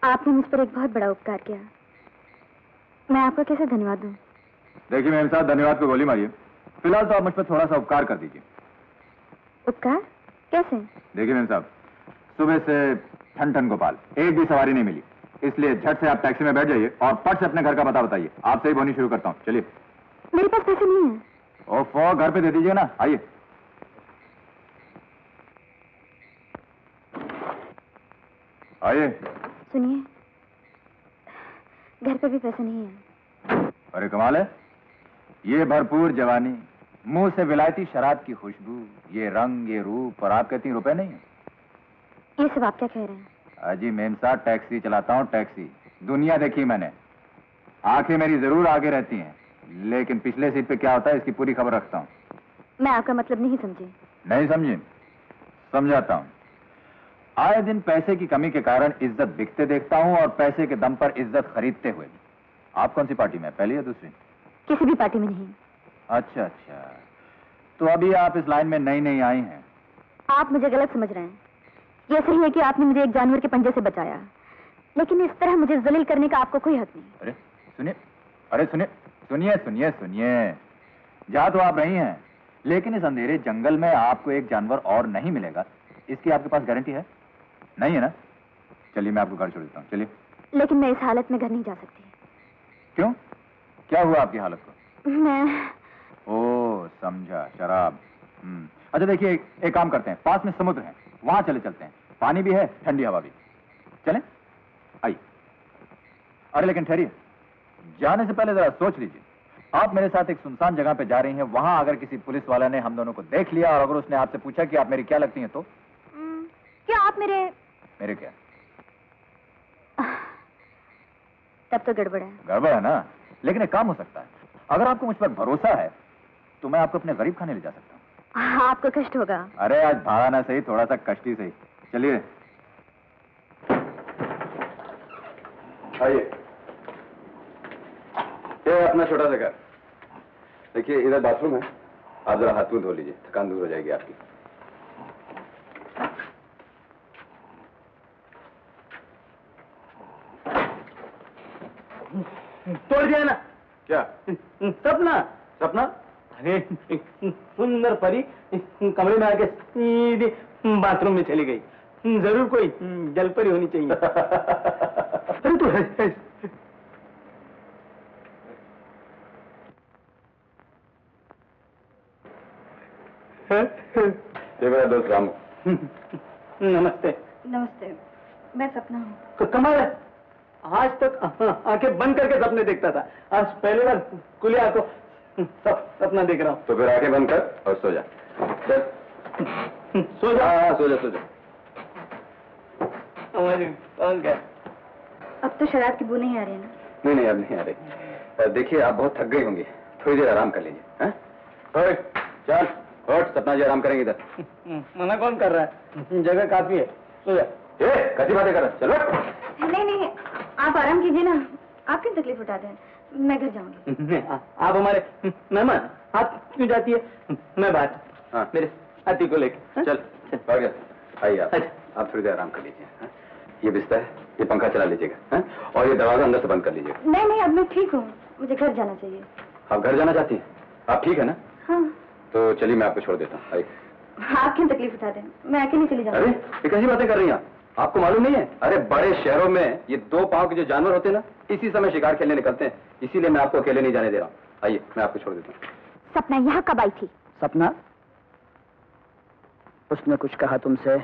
आपने मुझ पर एक बहुत बड़ा उपकार किया। मैं आपका कैसे धन्यवाद दूं? देखिए मेरे साथ धन्यवाद को गोली मारिए। फिलहाल तो आप मुझ पर थोड़ा सा उपकार कर दीजिए। उपकार? कैसे? देखिए मेरे साहब, सुबह से ठन ठन गोपाल, एक भी सवारी नहीं मिली, इसलिए झट से आप टैक्सी में बैठ जाइए और पट से अपने घर का पता बताइए। आपसे ही बोनी शुरू करता हूँ। चलिए। मेरे पास पैसे नहीं है। ओफो, घर पे दे दीजिए ना। आइए। आइए। सुनिए, घर पे भी पैसे नहीं है। अरे कमाल है, ये भरपूर जवानी, मुंह से विलायती शराब की खुशबू, ये रंग, ये रूप, और आप कहती हैं रुपए नहीं है। ये सब आप क्या कह रहे हैं? अजी मेम साहब, टैक्सी चलाता हूँ, टैक्सी। दुनिया देखी मैंने। आंखें मेरी जरूर आगे रहती हैं, लेकिन पिछले सीट पे क्या होता है इसकी पूरी खबर रखता हूँ। मैं आपका मतलब नहीं समझी। नहीं समझी? समझाता हूँ। आए दिन पैसे की कमी के कारण इज्जत बिकते देखता हूँ और पैसे के दम पर इज्जत खरीदते हुए। आप कौन सी पार्टी में, पहली या दूसरी? किसी भी पार्टी में नहीं। अच्छा अच्छा, तो अभी आप इस लाइन में नई नई आई हैं। आप मुझे गलत समझ रहे हैं। यह सही है कि आपने मुझे एक जानवर के पंजे से बचाया, लेकिन इस तरह मुझे जलील करने का आपको कोई हक नहीं। अरे सुनिए, अरे सुनिए सुनिए सुनिए सुनिए, जा तो आप रही हैं, लेकिन इस अंधेरे जंगल में आपको एक जानवर और नहीं मिलेगा, इसकी आपके पास गारंटी है? नहीं है ना? चलिए मैं आपको घर छोड़ देता हूँ। चलिए। लेकिन मैं इस हालत में घर नहीं जा सकती। क्यों? क्या हुआ आपकी हालत को? मैं... ओ समझा, शराब। अच्छा देखिए, एक काम करते हैं, पास में समुद्र है, वहां चले चलते हैं, पानी भी है, ठंडी हवा भी। चलें? आइए। अरे लेकिन ठहरिए, जाने से पहले जरा सोच लीजिए। आप मेरे साथ एक सुनसान जगह पे जा रही हैं, वहां अगर किसी पुलिस वाला ने हम दोनों को देख लिया और अगर उसने आपसे पूछा कि आप मेरी क्या लगती हैं तो? क्या आप मेरे क्या? तब तो गड़बड़ है। गड़बड़ है ना? लेकिन एक काम हो सकता है, अगर आपको मुझ पर भरोसा है तो मैं आपको अपने गरीब खाने ले जा सकता हूँ। आपको कष्ट होगा। अरे आज भाड़ा ना सही, थोड़ा सा कष्ट ही सही। चलिए। आइए। ये अपना छोटा सा घर। देखिए इधर बाथरूम है, आप जरा हाथ मुंह धो लीजिए, थकान दूर हो जाएगी आपकी। तोड़ दिया ना? क्या? सपना। सपना? अरे सुंदर परी कमरे में आके सीधे बाथरूम में चली गई। जरूर कोई जलपरी होनी चाहिए। अरे तो है। ये मेरा दोस्त रामू। नमस्ते। नमस्ते, मैं सपना हूँ। तो कमाल है, आज तक आंखें बंद करके सपने देखता था, आज पहली बार खुली आंखों सपना देख रहा हूँ। तो फिर आंखें बंद कर और सो जा। सो जा। हाँ सो जा, सो जा। क्या? अब तो शराब की बू नहीं आ रही है ना? नहीं नहीं, अब नहीं आ रही। देखिए आप बहुत थक गई होंगी, थोड़ी देर आराम कर लीजिए। हैं? चल उठ, सपना जी आराम करेंगे इधर। मना कौन कर रहा है? जगह काफी है, सो जा। कैसी बातें कर रहा? चलो। नहीं नहीं, आप आराम कीजिए ना, आप क्यों तकलीफ उठाते हैं? मैं घर जाऊंगी। आप हमारे मेहमान, आप क्यों जाती है? मैं बात। हाँ। मेरे हाथी को लेके। चल आइए आप थोड़ी देर आराम कर लीजिए। ये बिस्तर है, ये पंखा चला लीजिएगा और ये दरवाजा अंदर से बंद कर लीजिएगा। नहीं नहीं, अब मैं ठीक हूँ, मुझे घर जाना चाहिए। आप घर जाना चाहती हैं? आप ठीक है ना? हाँ। तो चलिए मैं आपको छोड़ देता हूँ। आइए। आप क्यों तकलीफ उठाते हैं? मैं अकेली चली जाऊंगी। अरे ये कैसी बातें कर रही हैं आपको मालूम नहीं है? अरे बड़े शहरों में ये 2 पांव के जो जानवर होते हैं ना, इसी समय शिकार खेलने निकलते हैं, इसीलिए मैं आपको अकेले नहीं जाने दे रहा हूँ। आइए मैं आपको छोड़ देता हूँ। सपना यहाँ कब आई थी? सपना? उसने कुछ कहा तुमसे?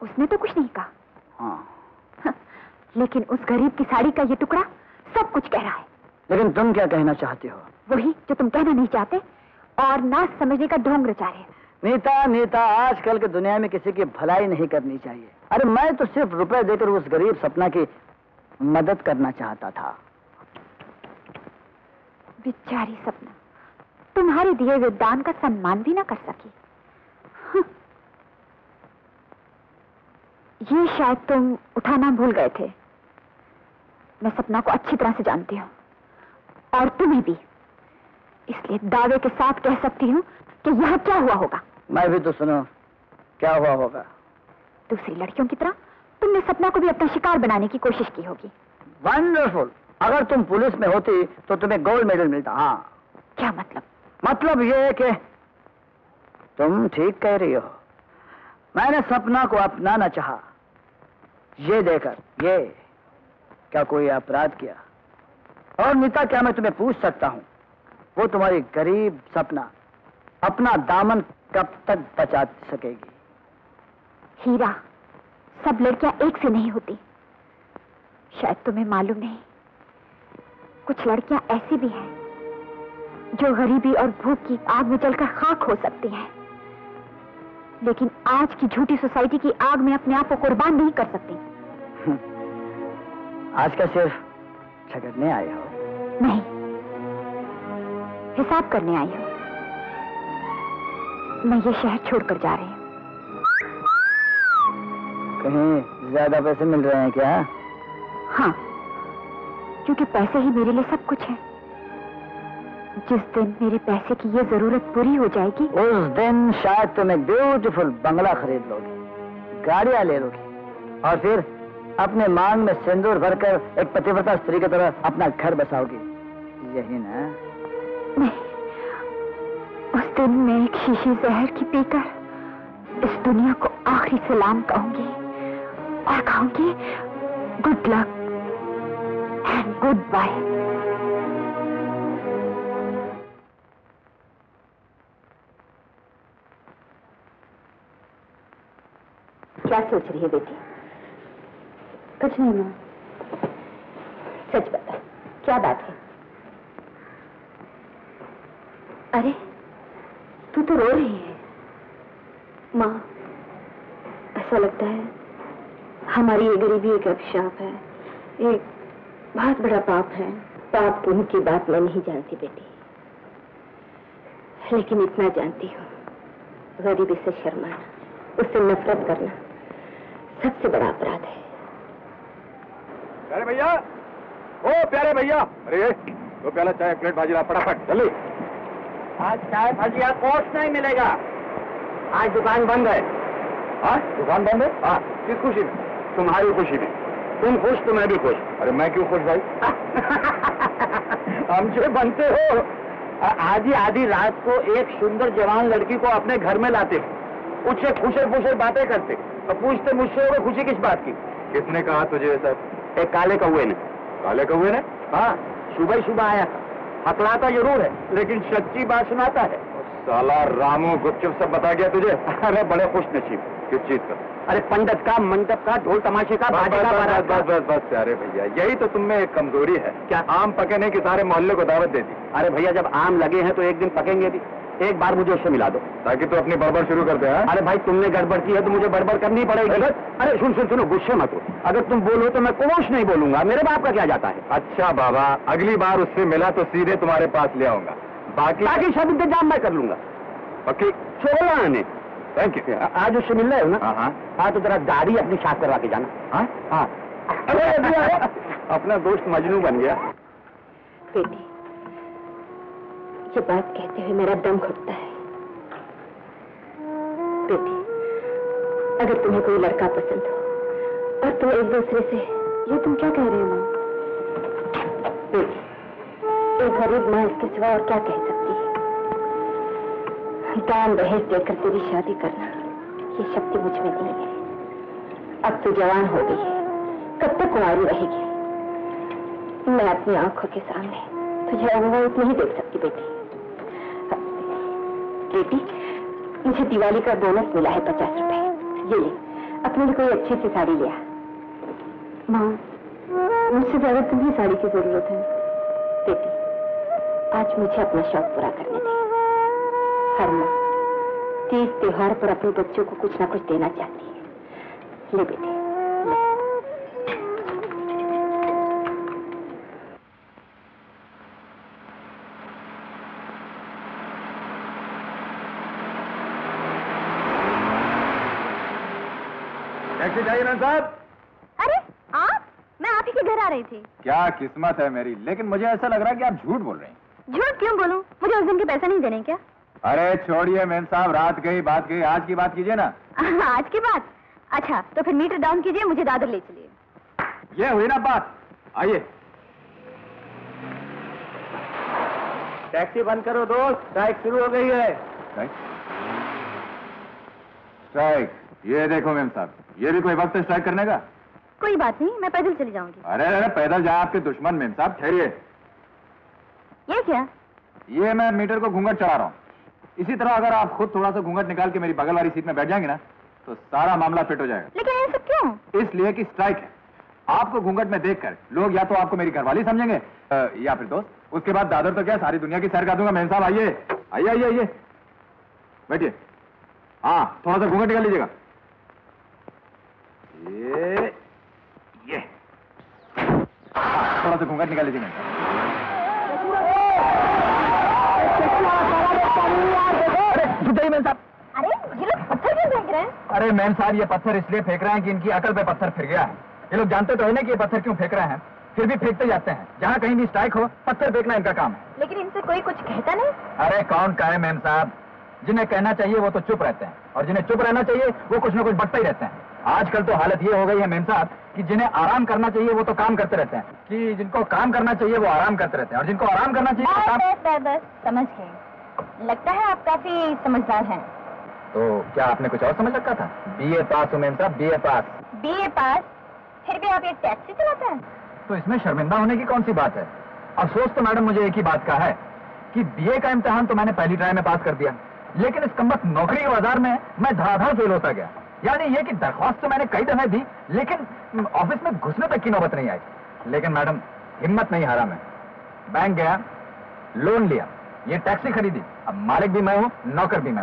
उसने तो कुछ नहीं कहा। हाँ। लेकिन उस गरीब की साड़ी का ये टुकड़ा सब कुछ कह रहा है। लेकिन तुम क्या कहना चाहती हो? वही जो तुम कहना नहीं चाहते और ना समझने का ढोंग रचा रहे। नीता नीता, आजकल के दुनिया में किसी की भलाई नहीं करनी चाहिए। अरे मैं तो सिर्फ रुपए देकर उस गरीब सपना की मदद करना चाहता था। बेचारी सपना तुम्हारे दिए हुए दान का सम्मान भी ना कर सकी। ये शायद तुम उठाना भूल गए थे। मैं सपना को अच्छी तरह से जानती हूँ और तुम्हें भी, इसलिए दावे के साथ कह सकती हूँ कि यहाँ क्या हुआ होगा। मैं भी तो सुनो, क्या हुआ होगा? दूसरी लड़कियों की तरह तुमने सपना को भी अपना शिकार बनाने की कोशिश की होगी। वंडरफुल। अगर तुम पुलिस में होती तो तुम्हें गोल्ड मेडल मिलता। हाँ। क्या मतलब? मतलब ये है कि तुम ठीक कह रही हो। मैंने सपना को अपनाना चाहा, ये देकर ये क्या कोई अपराध किया। और नीता, क्या मैं तुम्हें पूछ सकता हूं, वो तुम्हारी गरीब सपना अपना दामन कब तक बचा सकेगी? हीरा, सब लड़कियां एक से नहीं होती। शायद तुम्हें मालूम नहीं, कुछ लड़कियां ऐसी भी हैं जो गरीबी और भूख की आग में जलकर खाक हो सकती हैं, लेकिन आज की झूठी सोसाइटी की आग में अपने आप को कुर्बान नहीं कर सकती। आज का सिर्फ झगड़ने आए हो? नहीं, हिसाब करने आई हूं। मैं ये शहर छोड़कर जा रही हूं। कहीं ज्यादा पैसे मिल रहे हैं क्या? हाँ, क्योंकि पैसे ही मेरे लिए सब कुछ है। जिस दिन मेरे पैसे की ये जरूरत पूरी हो जाएगी, उस दिन शायद तुम एक ब्यूटीफुल बंगला खरीद लोगी, गाड़ियां ले लोगी, और फिर अपने मांग में सिंदूर भरकर एक पतिव्रता स्त्री की तरह अपना घर बसाओगी। यही ना? नहीं, उस दिन मैं एक शीशी जहर की पीकर इस दुनिया को आखिरी सलाम कहूंगी और कहूंगी good luck and goodbye. क्या सोच रही है बेटी? कुछ नहीं मां। सच बता, क्या बात है? अरे, तू तो रो रही है। मां, ऐसा लगता है हमारी ये गरीबी एक अभिशाप है, एक बहुत बड़ा पाप है। पाप पुण्य की बात मैं नहीं जानती बेटी, लेकिन इतना जानती हूँ, गरीबी से शर्माना, उससे नफरत करना सबसे बड़ा अपराध है। प्यारे भैया, ओ प्यारे भैया, अरे दो प्याला चाय, प्लेट भाजी ला फटाफट, जल्दी। आज चाय भजिया कोर्स नहीं मिलेगा, आज दुकान बंद है। हाँ, दुकान बंद है? हाँ, किस खुशी में? तुम्हारी खुशी में। तुम खुश तो मैं भी खुश। अरे मैं क्यों खुश भाई? हमसे बनते हो। आधी आधी रात को एक सुंदर जवान लड़की को अपने घर में लाते हो, उससे खुशे खुशे बातें करते और पूछते मुझसे हो खुशी किस बात की? किसने कहा तुझे ये सब? एक काले कौए ने। काले कौए ने? हाँ, सुबह सुबह आया था, हकलाता जरूर है लेकिन सच्ची बात सुनाता है। साला रामू गुपचुप सब बता गया तुझे? अरे बड़े खुश नसीब। किस चीज का? अरे पंडित का, मंडप का, ढोल तमाशे का, बाजे का, बारात का। बस प्यारे भैया, यही तो तुम में एक कमजोरी है। क्या? आम पके नहीं कि सारे मोहल्ले को दावत दे दी। अरे भैया, जब आम लगे हैं तो एक दिन पकेंगे भी। एक बार मुझे उससे मिला दो, ताकि तू अपनी बड़बड़ शुरू कर दे। अरे भाई, तुमने गड़बड़ की है तो मुझे बड़बड़ करनी पड़ेगी। अरे सुनो, गुस्से मत हो। अगर तुम बोलो तो मैं कुछ नहीं बोलूंगा, मेरे बाप का क्या जाता है। अच्छा बाबा, अगली बार उससे मिला तो सीधे तुम्हारे पास ले आऊंगा, बाकी सब इंतजाम मैं कर लूंगा। पक्की? छोड़ो आने। Thank you. आज उससे मिल रहे हो ना? हाँ। हाँ, तो जरा दाढ़ी अपनी साफ करवा के जाना। हाँ हाँ। अरे अपना दोस्त मजनू बन गया। बेटी, ये बात कहते हुए मेरा दम घुटता है। बेटी, अगर तुम्हें कोई लड़का पसंद हो और तुम एक दूसरे से, ये तुम क्या कह रहे हो मां? बेटी, एक गरीब मां इसके सिवा और क्या कह सकती है? दान दहेज देकर तेरी शादी करना, ये शक्ति मुझ में नहीं है। अब तू जवान हो गई है, कब तक कुंवारी रहेगी? मैं अपनी आंखों के सामने तुझे अविवाहित नहीं देख सकती बेटी। बेटी, मुझे दिवाली का बोनस मिला है 50 रुपए, ये ले, अपने लिए कोई अच्छी सी साड़ी लिया। माँ, मुझसे ज्यादा तुम्हें साड़ी की जरूरत है। बेटी, आज मुझे अपना शौक पूरा करने दे। हर माँ तीज त्योहार पर अपने बच्चों को कुछ ना कुछ देना चाहती है। ले बेटी, ले। टैक्सी चाहिए ना साहब? अरे आप? मैं आप ही के घर आ रही थी। क्या किस्मत है मेरी, लेकिन मुझे ऐसा लग रहा है कि आप झूठ बोल रहे हैं। झूठ क्यों बोलूं? मुझे उस दिन के पैसे नहीं देने क्या? अरे छोड़िए मेन साहब, रात गई बात गई, आज की बात कीजिए ना। आज की बात? अच्छा, तो फिर मीटर डाउन कीजिए, मुझे दादर ले चलिए। ये हुई ना बात। आइए। टैक्सी बंद करो दोस्त, स्ट्राइक शुरू हो गई है। स्ट्राइक? ये देखो मेम साहब, ये भी कोई वक्त है स्ट्राइक करने का? कोई बात नहीं, मैं पैदल चली जाऊंगी। अरे अरे, पैदल जाए आपके दुश्मन मेम साहब, ठहरिए। ये क्या? ये मैं मीटर को घूंघट चढ़ा रहा हूँ। इसी तरह अगर आप खुद थोड़ा सा घूंघट निकाल के मेरी बगल वाली सीट में बैठ जाएंगे ना, तो सारा मामला फिट हो जाएगा। लेकिन ये सब क्यों? इसलिए कि स्ट्राइक है। आपको घूंघट में देखकर लोग या तो आपको मेरी घरवाली समझेंगे या फिर दोस्त। उसके बाद दादर तो क्या, सारी दुनिया की सैर कर दूंगा। मेम साहब आइए आइए आइए आइए, बैठिए। हाँ, थोड़ा सा घूंघट निकाल लीजिएगा। ये थोड़ा सा घूंघट निकाल लीजिए मेम साहब। अरे मेम साहब, अरे ये लोग पत्थर क्यों फेंक रहे हैं? अरे मैम साहब, ये पत्थर इसलिए फेंक रहे हैं कि इनकी अकल पे पत्थर फिर गया है। ये लोग जानते तो है ना कि ये पत्थर क्यों फेंक रहे हैं, फिर भी फेंकते जाते हैं। जहाँ कहीं भी स्ट्राइक हो, पत्थर फेंकना इनका काम है। लेकिन इनसे कोई कुछ कहता नहीं। अरे कौन कहे मैम साहब, जिन्हें कहना चाहिए वो तो चुप रहते हैं, और जिन्हें चुप रहना चाहिए वो कुछ ना कुछ बकते ही रहते हैं। आजकल तो हालत ये हो गई है मेम साहब कि जिन्हें आराम करना चाहिए वो तो काम करते रहते हैं, कि जिनको काम करना चाहिए वो आराम करते रहते हैं, और जिनको आराम करना चाहिए वो काम। बस समझ गए। लगता है आप काफी समझदार हैं। तो क्या आपने कुछ और समझ रखा था? बीए पास हूँ मेम साहब, बीए पास। बीए पास? फिर भी आप ये टैक्सी चलाते हैं? तो इसमें शर्मिंदा होने की कौन सी बात है? अफसोस तो मैडम मुझे एक ही बात का है कि बीए का इम्तिहान तो मैंने पहली ट्राई में पास कर दिया, लेकिन इस कमबख्त नौकरी के बाजार में मैं धड़ाधड़ फेल होता गया। यानी ये कि दरख्वास्त तो मैंने कई दफे दी, लेकिन ऑफिस में घुसने तक की नौबत नहीं आई। लेकिन मैडम, हिम्मत नहीं हारा मैं। बैंक गया, लोन लिया, ये टैक्सी खरीदी, अब मालिक भी मैं हूँ, नौकर भी मैं हूँ।